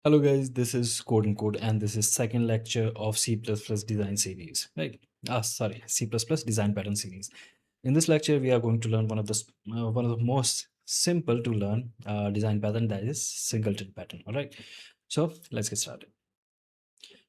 Hello guys, this is CodeNCode and this is second lecture of C++ design series, right? Sorry, C++ design pattern series. In this lecture, we are going to learn one of the most simple to learn design pattern, that is singleton pattern. All right, so let's get started.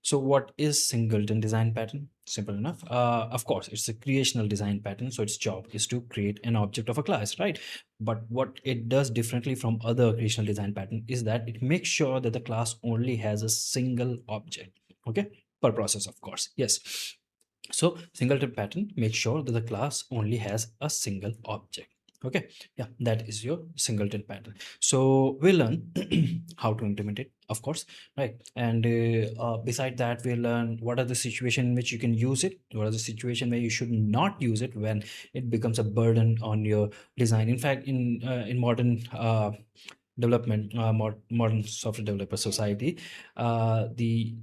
So what is singleton design pattern? Simple enough. Of course, it's a creational design pattern. So its job is to create an object of a class, right? But what it does differently from other creational design pattern is that it makes sure that the class only has a single object. Okay, per process, of course. Yes. So singleton pattern makes sure that the class only has a single object. Okay, yeah, that is your singleton pattern. So we'll learn how to implement it, of course, right? And beside that, we'll learn what are the situation in which you can use it, what are the situation where you should not use it when it becomes a burden on your design. In fact, in modern development, modern software developer society, the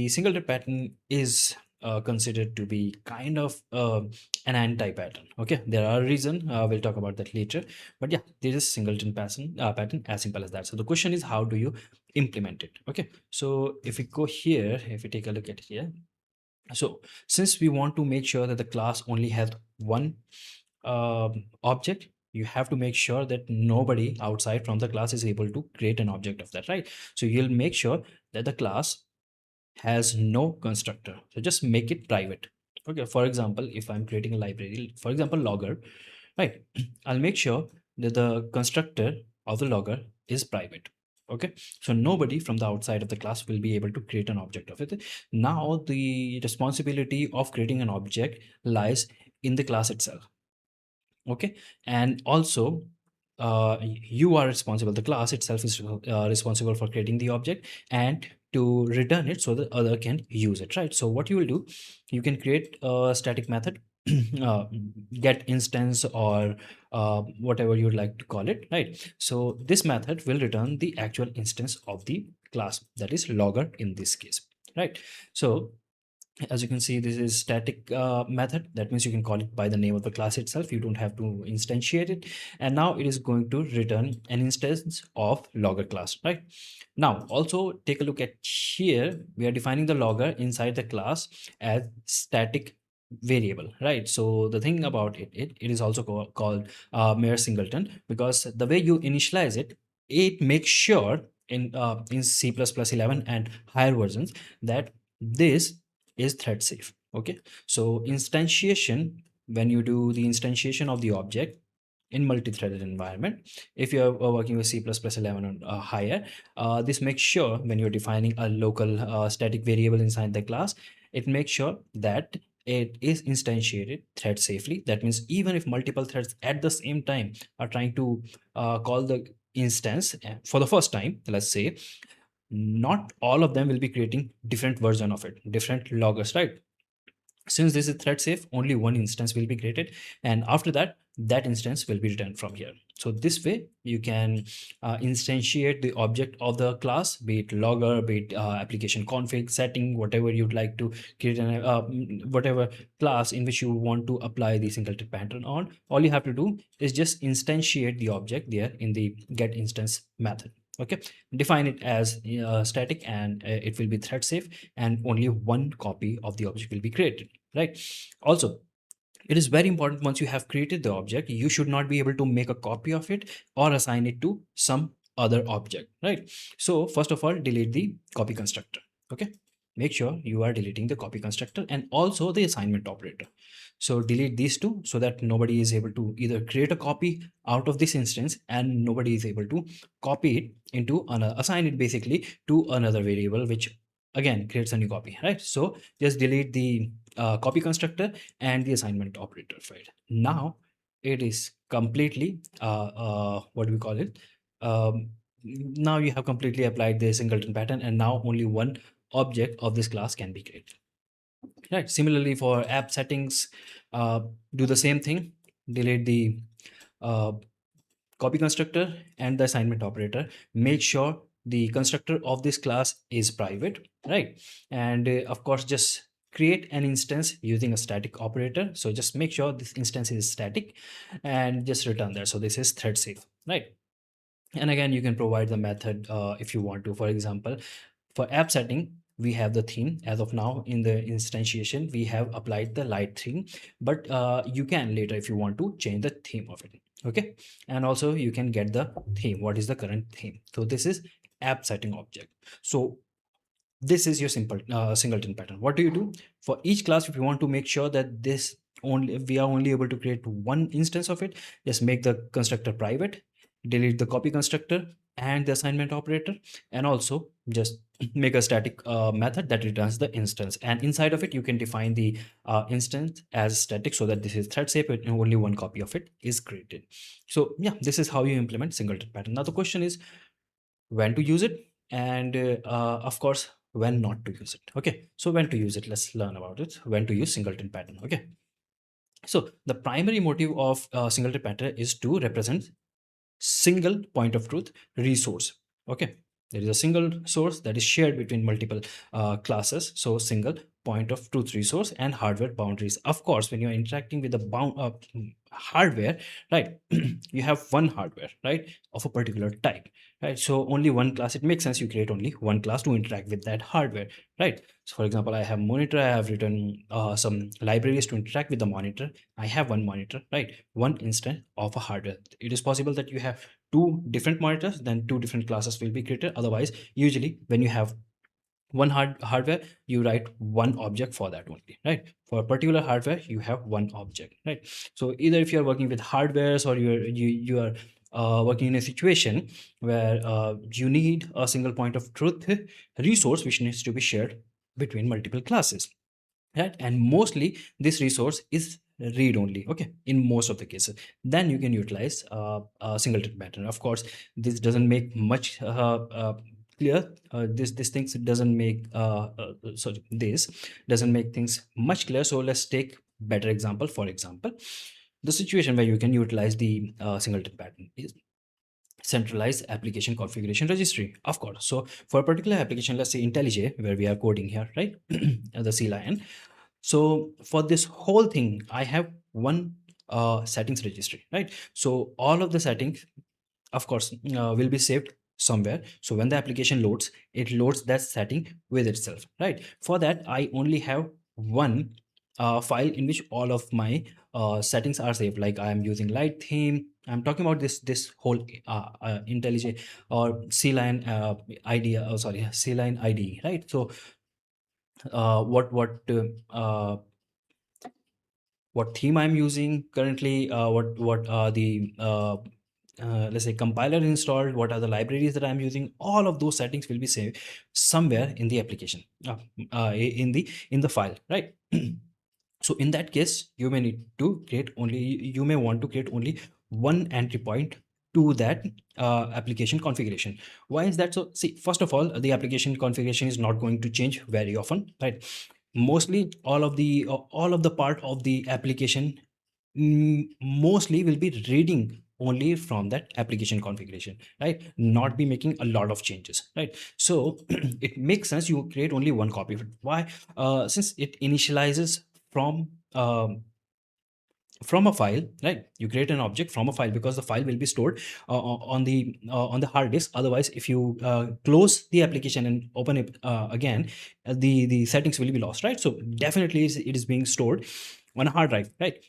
singleton pattern is considered to be kind of an anti-pattern. Okay, there are reasons, we'll talk about that later, but yeah, there is singleton pattern as simple as that. So the question is, how do you implement it? Okay, so if we go here, if we take a look at here, so since we want to make sure that the class only has one object, you have to make sure that nobody outside from the class is able to create an object of that, right? So you'll make sure that the class has no constructor, so just make it private. Okay, for example, if I'm creating a library, for example logger, right, I'll make sure that the constructor of the logger is private. Okay, so nobody from the outside of the class will be able to create an object of it. Now the responsibility of creating an object lies in the class itself. Okay, and also you are responsible, the class itself is responsible for creating the object and to return it so that other can use it, right? So what you will do, you can create a static method, uh, get instance, or whatever you would like to call it, right? So this method will return the actual instance of the class, that is logger in this case, right? So as you can see, this is static method. That means you can call it by the name of the class itself, you don't have to instantiate it. And now it is going to return an instance of logger class, right? Now also take a look at here, we are defining the logger inside the class as static variable, right? So the thing about it is also called mere singleton, because the way you initialize it, it makes sure in C++ 11 and higher versions that this is thread safe. Okay, so instantiation, when you do the instantiation of the object in multi-threaded environment, if you are working with C++11 or higher, this makes sure when you're defining a local static variable inside the class, it makes sure that it is instantiated thread safely. That means even if multiple threads at the same time are trying to call the instance for the first time, let's say, not all of them will be creating different version of it, different loggers, right? Since this is thread safe, only one instance will be created, and after that, that instance will be returned from here. So this way you can instantiate the object of the class, be it logger, be it application config setting, whatever you'd like to create an whatever class in which you want to apply the singleton pattern on. All you have to do is just instantiate the object there in the get instance method. Okay, define it as static, and it will be thread safe, and only one copy of the object will be created, right? Also, it is very important, once you have created the object, you should not be able to make a copy of it or assign it to some other object, right? So first of all, delete the copy constructor. Okay, make sure you are deleting the copy constructor and also the assignment operator. So delete these two so that nobody is able to either create a copy out of this instance and nobody is able to copy it into another, assign it basically to another variable, which again creates a new copy, right? So just delete the copy constructor and the assignment operator file. Now it is completely what do we call it, now you have completely applied the singleton pattern, and now only one object of this class can be created, right? Similarly for app settings, uh, do the same thing, delete the uh, copy constructor and the assignment operator, make sure the constructor of this class is private, right? And of course just create an instance using a static operator. So just make sure this instance is static and just return there, so this is thread safe, right? And again, you can provide the method if you want to. For example, for app setting, we have the theme. As of now, in the instantiation, we have applied the light theme, but you can later, if you want to, change the theme of it. Okay. And also you can get the theme, what is the current theme. So this is app setting object. So this is your simple singleton pattern. What do you do for each class? If you want to make sure that this only we are only able to create one instance of it, just make the constructor private, delete the copy constructor and the assignment operator, and also just make a static method that returns the instance, and inside of it you can define the instance as static, so that this is thread safe and only one copy of it is created. So yeah, this is how you implement singleton pattern. Now the question is when to use it, and of course when not to use it. Okay, so when to use it, let's learn about it. When to use singleton pattern. Okay, so the primary motive of singleton pattern is to represent single point of truth resource. Okay, there is a single source that is shared between multiple classes, so single point of truth resource and hardware boundaries. Of course, when you're interacting with the hardware, right, you have one hardware, right, of a particular type, right? So only one class, it makes sense you create only one class to interact with that hardware, right? So for example, I have monitor, I have written some libraries to interact with the monitor. I have one monitor, right, one instance of a hardware. It is possible that you have two different monitors, then two different classes will be created. Otherwise, usually when you have one hardware, you write one object for that only, right? For a particular hardware you have one object, right? So either if you're working with hardwares, or you are working in a situation where you need a single point of truth resource which needs to be shared between multiple classes, right? And mostly this resource is read only, okay, in most of the cases, then you can utilize a singleton pattern. Of course, this doesn't make much clear, this things doesn't make sorry, this doesn't make things much clear. So let's take better example. For example, the situation where you can utilize the singleton pattern is centralized application configuration registry. Of course, so for a particular application, let's say IntelliJ, where we are coding here, right, the C line. So for this whole thing, I have one settings registry, right? So all of the settings, of course, will be saved somewhere. So when the application loads, it loads that setting with itself, right? For that, I only have one file in which all of my settings are saved. Like I am using light theme. I'm talking about this whole IntelliJ or C-line ID. Oh, sorry, C-line ID, right? So what theme I'm using currently, what are the let's say compiler installed, what are the libraries that I'm using, all of those settings will be saved somewhere in the application, in the file, right? So in that case, you may need to create only, you may want to create only one entry point to that application configuration. Why is that? So see, first of all, the application configuration is not going to change very often, right? Mostly all of the part of the application mostly will be reading only from that application configuration, right? Not be making a lot of changes, right? So it makes sense you create only one copy of it. Why? Since it initializes from a file, right? You create an object from a file because the file will be stored on the hard disk. Otherwise, if you close the application and open it again, the settings will be lost, right? So definitely it is being stored on a hard drive, right?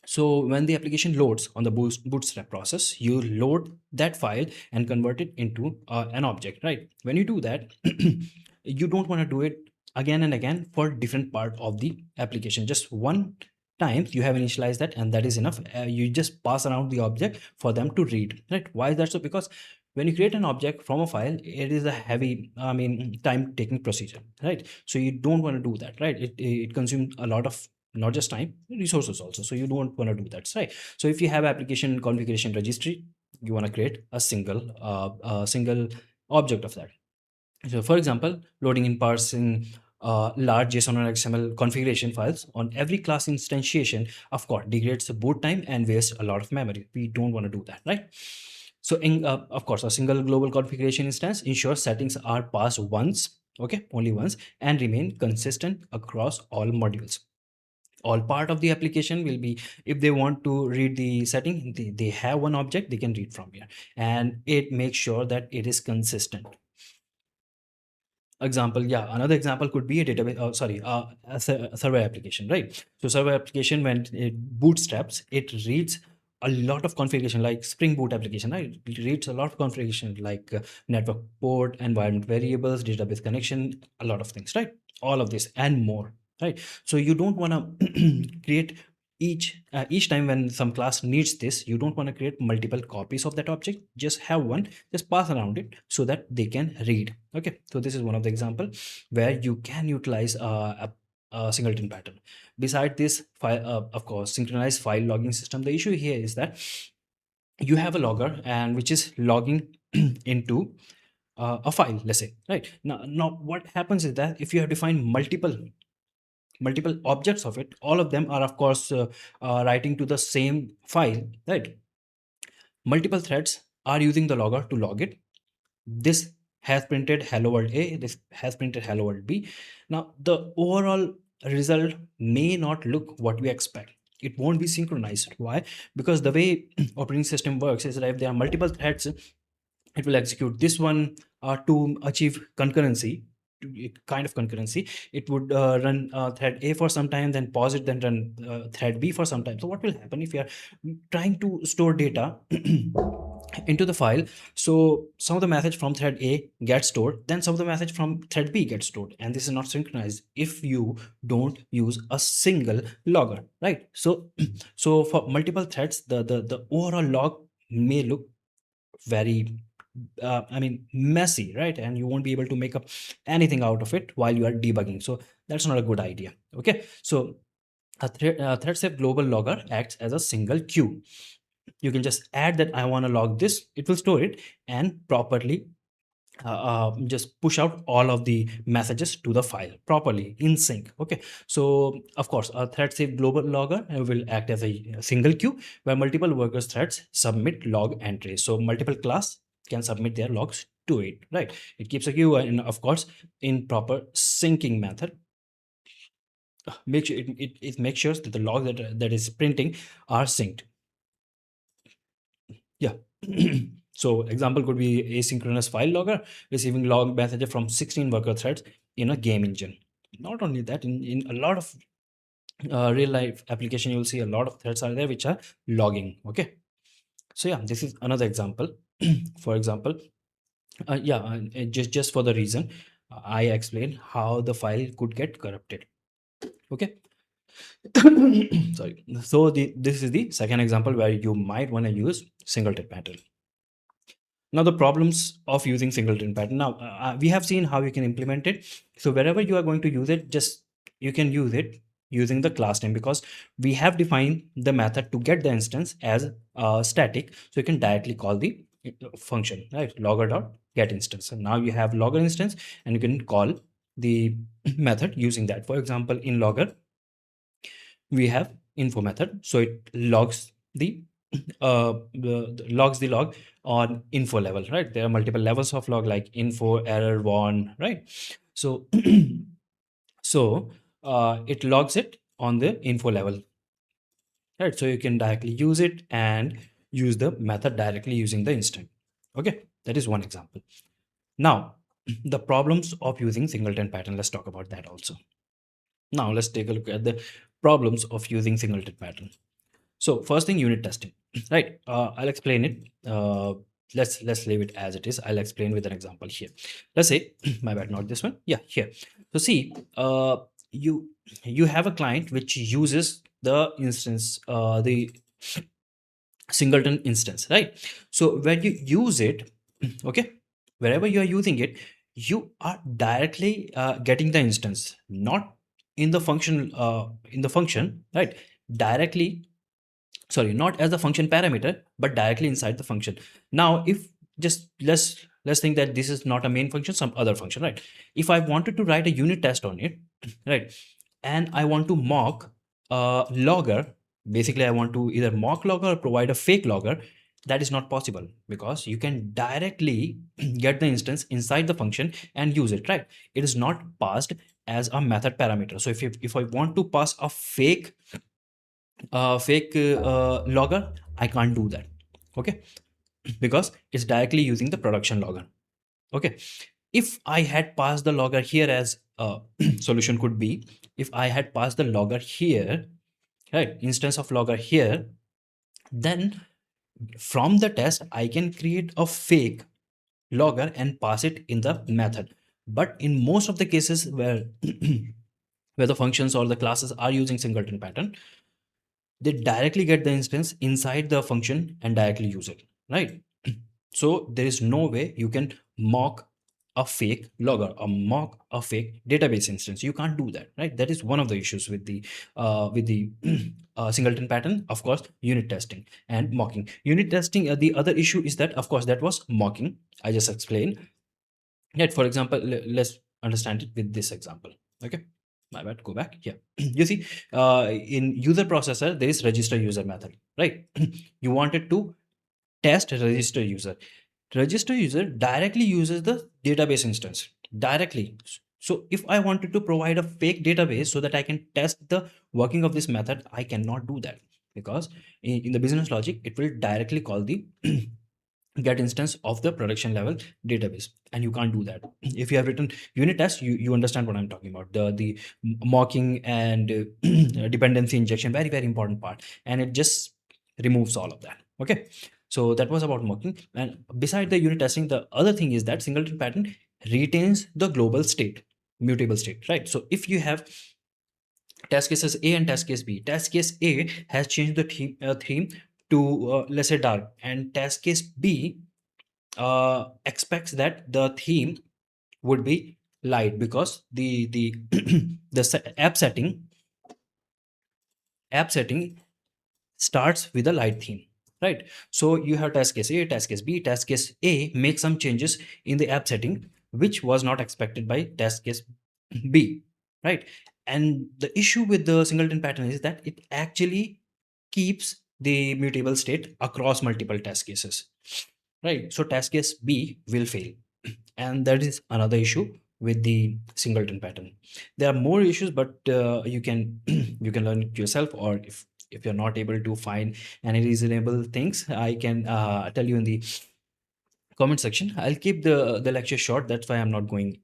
So when the application loads on the bootstrap process, you load that file and convert it into an object, right? When you do that, you don't want to do it again and again for different part of the application. Just one time you have initialized that, and that is enough. You just pass around the object for them to read, right? Why is that so? Because when you create an object from a file, it is a heavy, I mean, time taking procedure, right? So you don't want to do that, right? It consumes a lot of, not just time, resources also. So you don't want to do that, right? So if you have application configuration registry, you want to create a single object of that. So for example, loading and parsing large JSON or XML configuration files on every class instantiation, of course, degrades the boot time and wastes a lot of memory. We don't want to do that, right? So of course, a single global configuration instance ensures settings are passed once, okay, only once, and remain consistent across all modules. all part of the application will be, if they want to read the setting, they have one object they can read from here, and it makes sure that it is consistent. Example, yeah, another example could be a database, sorry, a server application, right? So server application, when it bootstraps, it reads a lot of configuration, like Spring Boot application, right? It reads a lot of configuration like network port, environment variables, database connection, a lot of things, right? All of this and more, right? So you don't want to create each time when some class needs this, you don't want to create multiple copies of that object. Just have one, just pass around it so that they can read. Okay, so this is one of the example where you can utilize a singleton pattern. Beside this file, of course, synchronized file logging system, the issue here is that you have a logger and which is logging into a file, let's say, right? Now what happens is that if you have defined multiple objects of it, all of them are of course writing to the same file, right? Multiple threads are using the logger to log it. This has printed hello world A, this has printed hello world B. Now the overall result may not look what we expect. It won't be synchronized. Why? Because the way operating system works is that if there are multiple threads, it will execute this one to achieve concurrency, kind of concurrency. It would run thread A for some time, then pause it, then run thread B for some time. So what will happen if you are trying to store data into the file? So some of the message from thread A gets stored, then some of the message from thread B gets stored, and this is not synchronized if you don't use a single logger, right? So so for multiple threads, the overall log may look very I mean messy, right? And you won't be able to make up anything out of it while you are debugging. So that's not a good idea. Okay, so a thread safe global logger acts as a single queue. You can just add that I want to log this, it will store it and properly just push out all of the messages to the file properly in sync. Okay, so of course a thread safe global logger will act as a single queue where multiple workers threads submit log entries, so multiple class can submit their logs to it, right? It keeps a queue and of course in proper syncing method. Make sure it makes sure that the log that is printing are synced. Yeah. So example could be asynchronous file logger receiving log messages from 16 worker threads in a game engine. Not only that, in a lot of real life application, you will see a lot of threads are there which are logging. Okay. So yeah, this is another example. For example, just for the reason I explained how the file could get corrupted. Okay. Sorry. So this is the second example where you might want to use singleton pattern. Now the problems of using singleton pattern. Now we have seen how you can implement it. So wherever you are going to use it, just you can use it using the class name, because we have defined the method to get the instance as static. So you can directly call the function, right? Logger dot get instance. And now you have logger instance and you can call the method using that. For example, in logger, we have info method. So it logs logs the log on info level, right? There are multiple levels of log like info, error, warn, right? So so it logs it on the info level, right? So you can directly use it and use the method directly using the instant. Okay, that is one example. Now the problems of using singleton pattern, let's talk about that also. Now let's take a look at the problems of using singleton pattern. So first thing, unit testing, right? I'll explain it. Let's leave it as it is. I'll explain with an example here. Let's say, my bad, not this one. Yeah, here. So see, you have a client which uses the instance, the singleton instance, right? So when you use it, okay, wherever you are using it, you are directly getting the instance, not in the function, right? Directly, sorry, not as a function parameter but directly inside the function. Now if just let's think that this is not a main function, some other function, right? If I wanted to write a unit test on it, right, and I want to mock logger, basically I want to either mock logger or provide a fake logger, that is not possible because you can directly get the instance inside the function and use it, right? It is not passed as a method parameter. So if I want to pass a fake logger, I can't do that. Okay, because it's directly using the production logger. Okay, if I had passed the logger here, as solution could be, if I had passed the logger here, right, instance of logger here, then from the test I can create a fake logger and pass it in the method. But in most of the cases where where the functions or the classes are using singleton pattern, they directly get the instance inside the function and directly use it, right? So there is no way you can mock a fake logger or mock a fake database instance. You can't do that, right? That is one of the issues with the singleton pattern. Of course, unit testing and mocking. Unit testing, the other issue is that, of course, that was mocking. I just explained. Yet, for example, let's understand it with this example. Okay, my bad. Go back. Yeah, you see, in user processor there is register user method, right? You wanted to test register user. Register user directly uses the database instance directly. So if I wanted to provide a fake database so that I can test the working of this method, I cannot do that, because in the business logic it will directly call the get instance of the production level database, and you can't do that. If you have written unit test, you understand what I'm talking about. The mocking and dependency injection, very very important part, and it just removes all of that. Okay, so that was about mocking. And beside the unit testing, the other thing is that singleton pattern retains the global state, mutable state, right? So if you have test cases A and test case B, test case A has changed the theme to let's say dark, and test case B expects that the theme would be light, because the app setting starts with a light theme, right? So you have test case A, test case B. Test case A makes some changes in the app setting which was not expected by test case B, right? And the issue with the singleton pattern is that it actually keeps the mutable state across multiple test cases, right? So test case B will fail, and that is another issue with the singleton pattern. There are more issues, but you can you can learn it yourself, or if you're not able to find any reasonable things, I can tell you in the comment section. I'll keep the lecture short, that's why I'm not going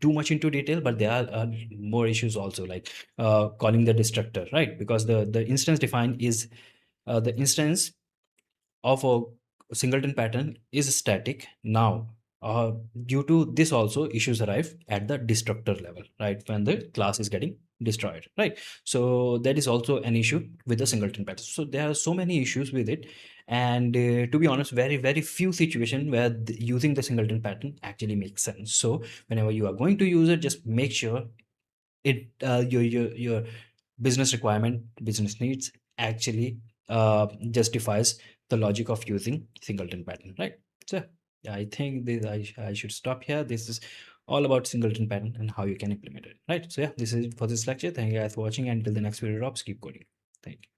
too much into detail. But there are more issues also, like calling the destructor, right? Because the instance defined is the instance of a singleton pattern is static now. Due to this also, issues arrive at the destructor level, right, when the class is getting destroyed, right? So that is also an issue with the singleton pattern. So there are so many issues with it, and to be honest, very very few situations where using the singleton pattern actually makes sense. So whenever you are going to use it, just make sure it your business requirement, business needs actually justifies the logic of using singleton pattern, right? So yeah, I think this I should stop here. This is all about singleton pattern and how you can implement it, right? So yeah, this is it for this lecture. Thank you guys for watching, and until the next video drops, keep coding. Thank you.